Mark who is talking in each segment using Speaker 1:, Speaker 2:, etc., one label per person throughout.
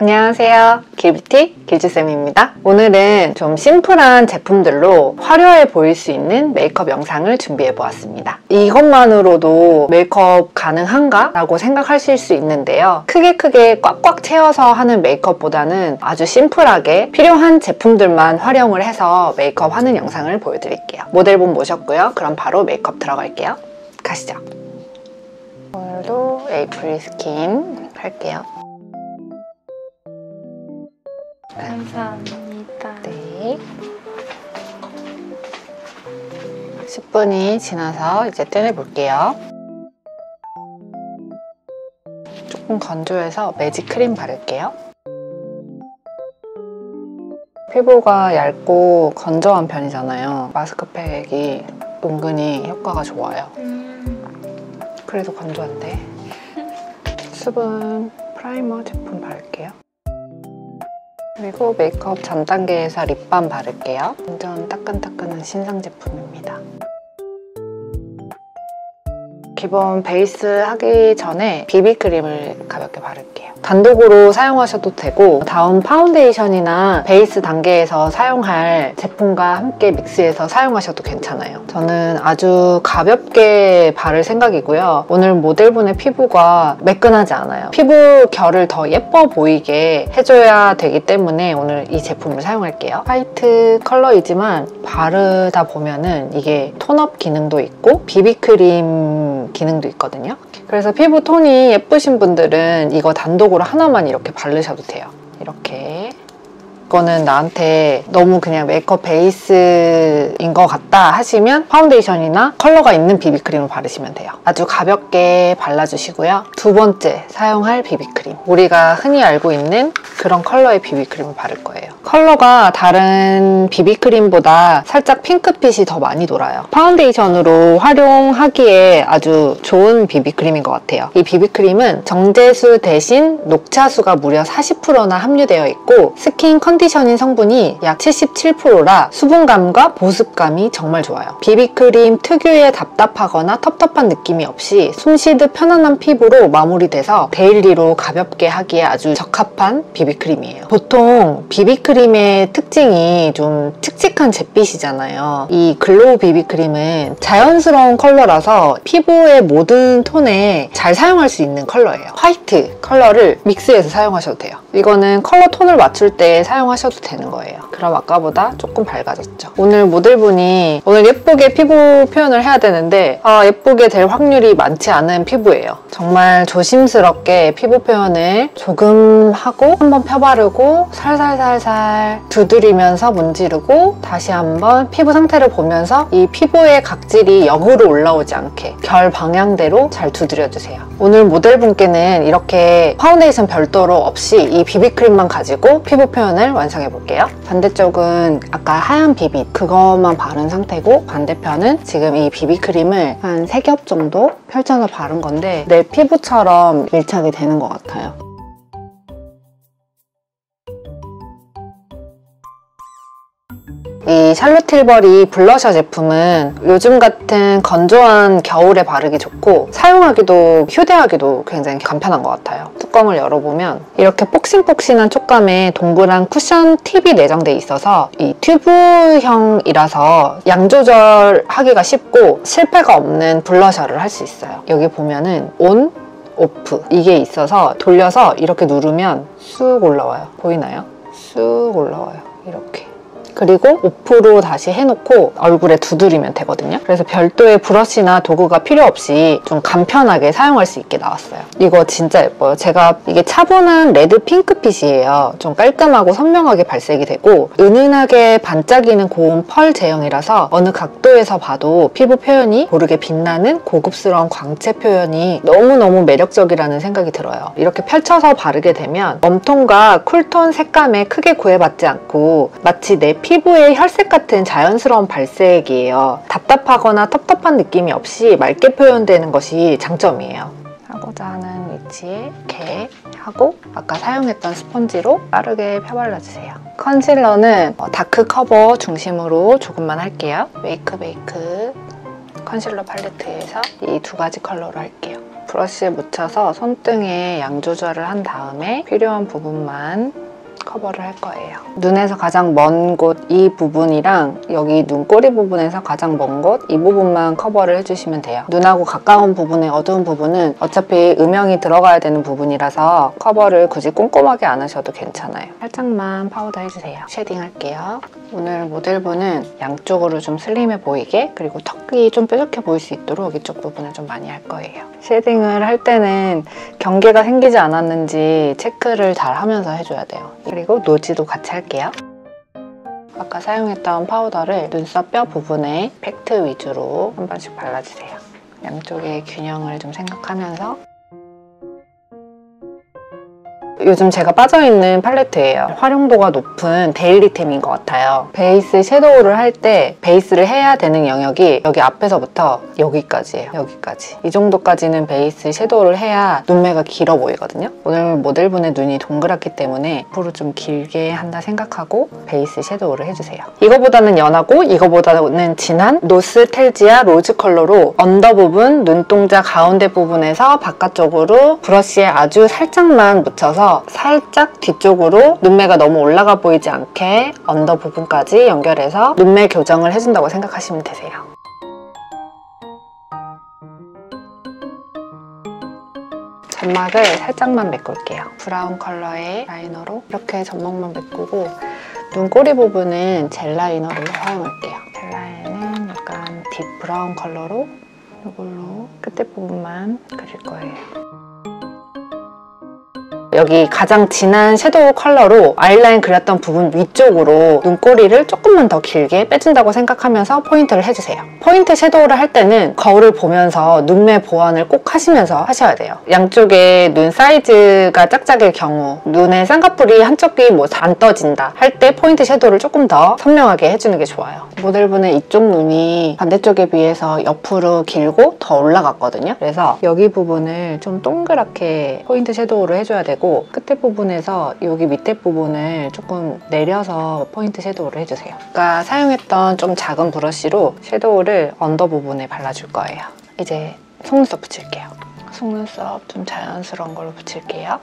Speaker 1: 안녕하세요. 길뷰티 길즈쌤입니다. 오늘은 좀 심플한 제품들로 화려해 보일 수 있는 메이크업 영상을 준비해 보았습니다. 이것만으로도 메이크업 가능한가? 라고 생각하실 수 있는데요. 크게 꽉꽉 채워서 하는 메이크업보다는 아주 심플하게 필요한 제품들만 활용을 해서 메이크업 하는 영상을 보여드릴게요. 모델분 모셨고요. 그럼 바로 메이크업 들어갈게요. 가시죠. 오늘도 에이프릴 스킨 할게요.
Speaker 2: 감사합니다.
Speaker 1: 네. 10분이 지나서 이제 떼내볼게요. 조금 건조해서 매직 크림 바를게요. 피부가 얇고 건조한 편이잖아요. 마스크팩이 은근히 효과가 좋아요. 그래도 건조한데. 수분 프라이머 제품 바를게요. 그리고 메이크업 전 단계에서 립밤 바를게요. 완전 따끈따끈한 신상 제품입니다. 기본 베이스 하기 전에 비비크림을 가볍게 바를게요. 단독으로 사용하셔도 되고 다음 파운데이션이나 베이스 단계에서 사용할 제품과 함께 믹스해서 사용하셔도 괜찮아요. 저는 아주 가볍게 바를 생각이고요. 오늘 모델분의 피부가 매끈하지 않아요. 피부 결을 더 예뻐 보이게 해줘야 되기 때문에 오늘 이 제품을 사용할게요. 화이트 컬러이지만 바르다 보면은 이게 톤업 기능도 있고 비비크림 기능도 있거든요. 그래서 피부 톤이 예쁘신 분들은 이거 단독으로 하나만 이렇게 바르셔도 돼요. 이렇게. 이거는 나한테 너무 그냥 메이크업 베이스인 것 같다 하시면 파운데이션이나 컬러가 있는 비비크림을 바르시면 돼요. 아주 가볍게 발라주시고요. 두 번째 사용할 비비크림. 우리가 흔히 알고 있는 그런 컬러의 비비크림을 바를 거예요. 컬러가 다른 비비크림보다 살짝 핑크빛이 더 많이 돌아요. 파운데이션으로 활용하기에 아주 좋은 비비크림인 것 같아요. 이 비비크림은 정제수 대신 녹차수가 무려 40%나 함유되어 있고 스킨 컨디셔닝 성분이 약 77%라 수분감과 보습감이 정말 좋아요. 비비크림 특유의 답답하거나 텁텁한 느낌이 없이 숨쉬듯 편안한 피부로 마무리돼서 데일리로 가볍게 하기에 아주 적합한 비비크림이에요. 보통 비비크림의 특징이 좀 칙칙한 잿빛이잖아요. 이 글로우 비비크림은 자연스러운 컬러라서 피부의 모든 톤에 잘 사용할 수 있는 컬러예요. 화이트 컬러를 믹스해서 사용하셔도 돼요. 이거는 컬러 톤을 맞출 때 사용하셔도 되는 거예요. 그럼 아까보다 조금 밝아졌죠. 오늘 모델분이 오늘 예쁘게 피부 표현을 해야 되는데 예쁘게 될 확률이 많지 않은 피부예요. 정말 조심스럽게 피부 표현을 조금 하고 한번 펴바르고 살살살살 두드리면서 문지르고 다시 한번 피부 상태를 보면서 이 피부의 각질이 역으로 올라오지 않게 결 방향대로 잘 두드려주세요. 오늘 모델분께는 이렇게 파운데이션 별도로 없이 이 비비크림만 가지고 피부 표현을 완성해 볼게요. 반대쪽은 아까 하얀 비비 그것만 바른 상태고 반대편은 지금 이 비비크림을 한 3겹 정도 펼쳐서 바른 건데 내 피부처럼 밀착이 되는 것 같아요. 이 샬롯 틸버리 블러셔 제품은 요즘 같은 건조한 겨울에 바르기 좋고 사용하기도 휴대하기도 굉장히 간편한 것 같아요. 뚜껑을 열어보면 이렇게 폭신폭신한 촉감의 동그란 쿠션 팁이 내장돼 있어서 이 튜브형이라서 양 조절하기가 쉽고 실패가 없는 블러셔를 할 수 있어요. 여기 보면은 온, 오프 이게 있어서 돌려서 이렇게 누르면 쑥 올라와요. 보이나요? 쑥 올라와요. 이렇게. 그리고 오프로 다시 해놓고 얼굴에 두드리면 되거든요. 그래서 별도의 브러쉬나 도구가 필요 없이 좀 간편하게 사용할 수 있게 나왔어요. 이거 진짜 예뻐요. 제가 이게 차분한 레드 핑크빛이에요. 좀 깔끔하고 선명하게 발색이 되고 은은하게 반짝이는 고운 펄 제형이라서 어느 각도에서 봐도 피부 표현이 고르게 빛나는 고급스러운 광채 표현이 너무너무 매력적이라는 생각이 들어요. 이렇게 펼쳐서 바르게 되면 웜톤과 쿨톤 색감에 크게 구애받지 않고 마치 내 피부의 혈색 같은 자연스러운 발색이에요. 답답하거나 텁텁한 느낌이 없이 맑게 표현되는 것이 장점이에요. 하고자 하는 위치에 이렇게 하고 아까 사용했던 스펀지로 빠르게 펴발라주세요. 컨실러는 다크 커버 중심으로 조금만 할게요. 메이크 컨실러 팔레트에서 이 두 가지 컬러로 할게요. 브러쉬에 묻혀서 손등에 양 조절을 한 다음에 필요한 부분만 커버를 할 거예요. 눈에서 가장 먼 곳 이 부분이랑 여기 눈꼬리 부분에서 가장 먼 곳 이 부분만 커버를 해주시면 돼요. 눈하고 가까운 부분에 어두운 부분은 어차피 음영이 들어가야 되는 부분이라서 커버를 굳이 꼼꼼하게 안 하셔도 괜찮아요. 살짝만 파우더 해주세요. 쉐딩 할게요. 오늘 모델분은 양쪽으로 좀 슬림해 보이게, 그리고 턱이 좀 뾰족해 보일 수 있도록 이쪽 부분을 좀 많이 할 거예요. 쉐딩을 할 때는 경계가 생기지 않았는지 체크를 잘 하면서 해줘야 돼요. 그리고 노지도 같이 할게요. 아까 사용했던 파우더를 눈썹 뼈 부분에 팩트 위주로 한 번씩 발라주세요. 양쪽의 균형을 좀 생각하면서. 요즘 제가 빠져있는 팔레트예요. 활용도가 높은 데일리템인 것 같아요. 베이스 섀도우를 할 때 베이스를 해야 되는 영역이 여기 앞에서부터 여기까지예요. 여기까지. 이 정도까지는 베이스 섀도우를 해야 눈매가 길어 보이거든요. 오늘 모델분의 눈이 동그랗기 때문에 앞으로 좀 길게 한다 생각하고 베이스 섀도우를 해주세요. 이거보다는 연하고 이거보다는 진한 노스텔지아 로즈 컬러로 언더 부분, 눈동자 가운데 부분에서 바깥쪽으로 브러쉬에 아주 살짝만 묻혀서 살짝 뒤쪽으로 눈매가 너무 올라가 보이지 않게 언더 부분까지 연결해서 눈매 교정을 해준다고 생각하시면 되세요. 점막을 살짝만 메꿀게요. 브라운 컬러의 라이너로 이렇게 점막만 메꾸고 눈꼬리 부분은 젤 라이너를 사용할게요. 젤 라인은 약간 딥 브라운 컬러로 이걸로 끝에 부분만 그릴 거예요. 여기 가장 진한 섀도우 컬러로 아이라인 그렸던 부분 위쪽으로 눈꼬리를 조금만 더 길게 빼준다고 생각하면서 포인트를 해주세요. 포인트 섀도우를 할 때는 거울을 보면서 눈매 보완을 꼭 하시면서 하셔야 돼요. 양쪽에 눈 사이즈가 짝짝일 경우, 눈의 쌍꺼풀이 한쪽이 뭐 안 떠진다 할 때 포인트 섀도우를 조금 더 선명하게 해주는 게 좋아요. 모델분은 이쪽 눈이 반대쪽에 비해서 옆으로 길고 더 올라갔거든요. 그래서 여기 부분을 좀 동그랗게 포인트 섀도우를 해줘야 되고, 끝에 부분에서 여기 밑에 부분을 조금 내려서 포인트 섀도우를 해주세요. 아까 사용했던 좀 작은 브러쉬로 섀도우를 언더 부분에 발라줄 거예요. 이제 속눈썹 붙일게요. 속눈썹 좀 자연스러운 걸로 붙일게요.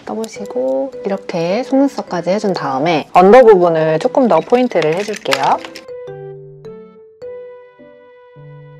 Speaker 1: 떠보시고 이렇게 속눈썹까지 해준 다음에 언더 부분을 조금 더 포인트를 해줄게요.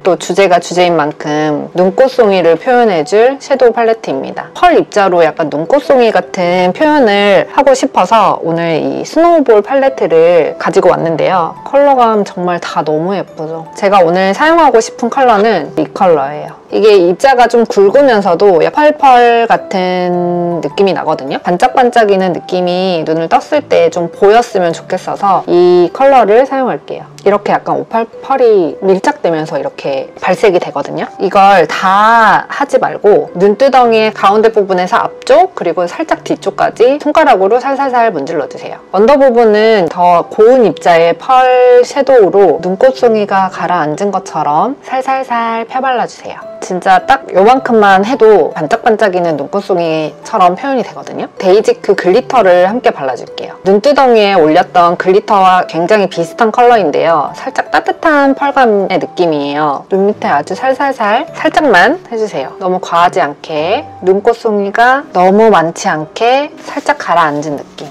Speaker 1: 또 주제가 주제인 만큼 눈꽃송이를 표현해줄 섀도우 팔레트입니다. 펄 입자로 약간 눈꽃송이 같은 표현을 하고 싶어서 오늘 이 스노우볼 팔레트를 가지고 왔는데요. 컬러감 정말 다 너무 예쁘죠? 제가 오늘 사용하고 싶은 컬러는 이 컬러예요. 이게 입자가 좀 굵으면서도 펄펄 같은 느낌이 나거든요. 반짝반짝이는 느낌이 눈을 떴을 때 좀 보였으면 좋겠어서 이 컬러를 사용할게요. 이렇게 약간 오팔펄이 밀착되면서 이렇게 발색이 되거든요. 이걸 다 하지 말고 눈두덩이의 가운데 부분에서 앞쪽 그리고 살짝 뒤쪽까지 손가락으로 살살살 문질러주세요. 언더 부분은 더 고운 입자의 펄 섀도우로 눈꽃송이가 가라앉은 것처럼 살살살 펴발라주세요. 진짜 딱 요만큼만 해도 반짝반짝이는 눈꽃송이처럼 표현이 되거든요. 데이지크 글리터를 함께 발라줄게요. 눈두덩이에 올렸던 글리터와 굉장히 비슷한 컬러인데요. 살짝 따뜻한 펄감의 느낌이에요. 눈 밑에 아주 살살살 살짝만 해주세요. 너무 과하지 않게, 눈꽃송이가 너무 많지 않게 살짝 가라앉은 느낌.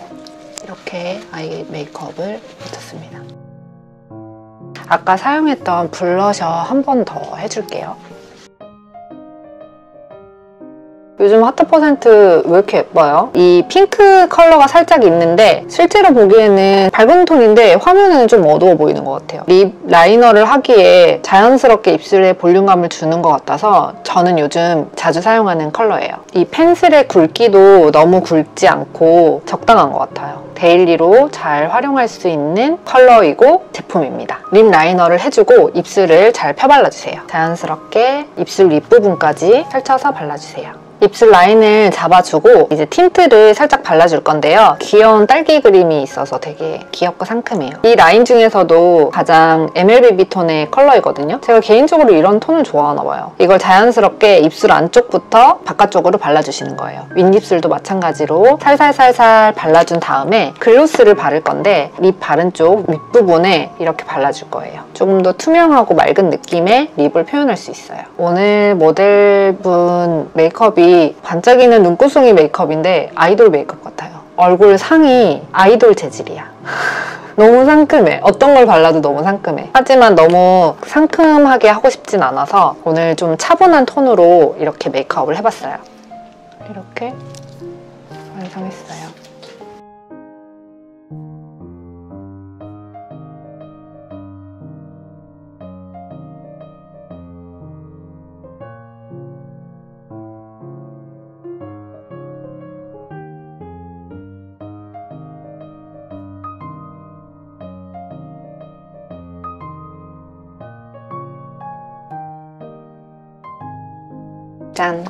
Speaker 1: 이렇게 아이 메이크업을 해줬습니다. 아까 사용했던 블러셔 한 번 더 해줄게요. 요즘 하트 퍼센트 왜 이렇게 예뻐요? 이 핑크 컬러가 살짝 있는데 실제로 보기에는 밝은 톤인데 화면에는 좀 어두워 보이는 것 같아요. 립 라이너를 하기에 자연스럽게 입술에 볼륨감을 주는 것 같아서 저는 요즘 자주 사용하는 컬러예요. 이 펜슬의 굵기도 너무 굵지 않고 적당한 것 같아요. 데일리로 잘 활용할 수 있는 컬러이고 제품입니다. 립 라이너를 해주고 입술을 잘 펴발라주세요. 자연스럽게 입술 윗부분까지 펼쳐서 발라주세요. 입술 라인을 잡아주고 이제 틴트를 살짝 발라줄 건데요. 귀여운 딸기 그림이 있어서 되게 귀엽고 상큼해요. 이 라인 중에서도 가장 MLBB 톤의 컬러이거든요. 제가 개인적으로 이런 톤을 좋아하나 봐요. 이걸 자연스럽게 입술 안쪽부터 바깥쪽으로 발라주시는 거예요. 윗입술도 마찬가지로 살살살살 발라준 다음에 글로스를 바를 건데 립 바른 쪽 윗부분에 이렇게 발라줄 거예요. 조금 더 투명하고 맑은 느낌의 립을 표현할 수 있어요. 오늘 모델분 메이크업이 반짝이는 눈꼬송이 메이크업인데 아이돌 메이크업 같아요. 얼굴 상이 아이돌 재질이야. 너무 상큼해. 어떤 걸 발라도 너무 상큼해. 하지만 너무 상큼하게 하고 싶진 않아서 오늘 좀 차분한 톤으로 이렇게 메이크업을 해봤어요. 이렇게 완성했어요. 짠!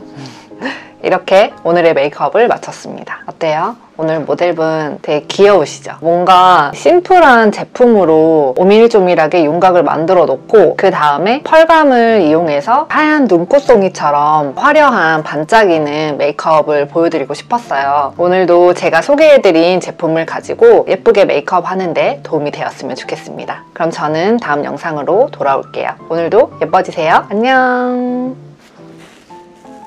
Speaker 1: 이렇게 오늘의 메이크업을 마쳤습니다. 어때요? 오늘 모델분 되게 귀여우시죠? 뭔가 심플한 제품으로 오밀조밀하게 윤곽을 만들어 놓고 그 다음에 펄감을 이용해서 하얀 눈꽃송이처럼 화려한 반짝이는 메이크업을 보여드리고 싶었어요. 오늘도 제가 소개해드린 제품을 가지고 예쁘게 메이크업 하는데 도움이 되었으면 좋겠습니다. 그럼 저는 다음 영상으로 돌아올게요. 오늘도 예뻐지세요. 안녕!